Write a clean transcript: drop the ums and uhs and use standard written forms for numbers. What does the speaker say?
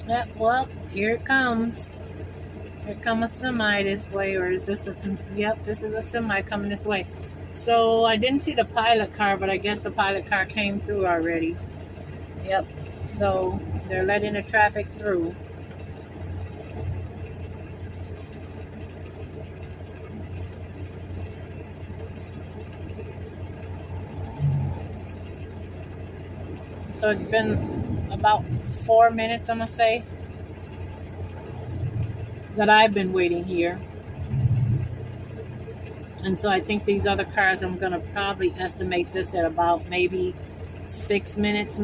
Yep, well, here it comes. Here comes a semi this way, or is this a? Yep, this is a semi coming this way. So I didn't see the pilot car, but I guess the pilot car came through already. Yep. So they're letting the traffic through. So it's been about 4 minutes, I'm gonna say, that I've been waiting here. And so I think these other cars, I'm gonna probably estimate this at about maybe 6 minutes,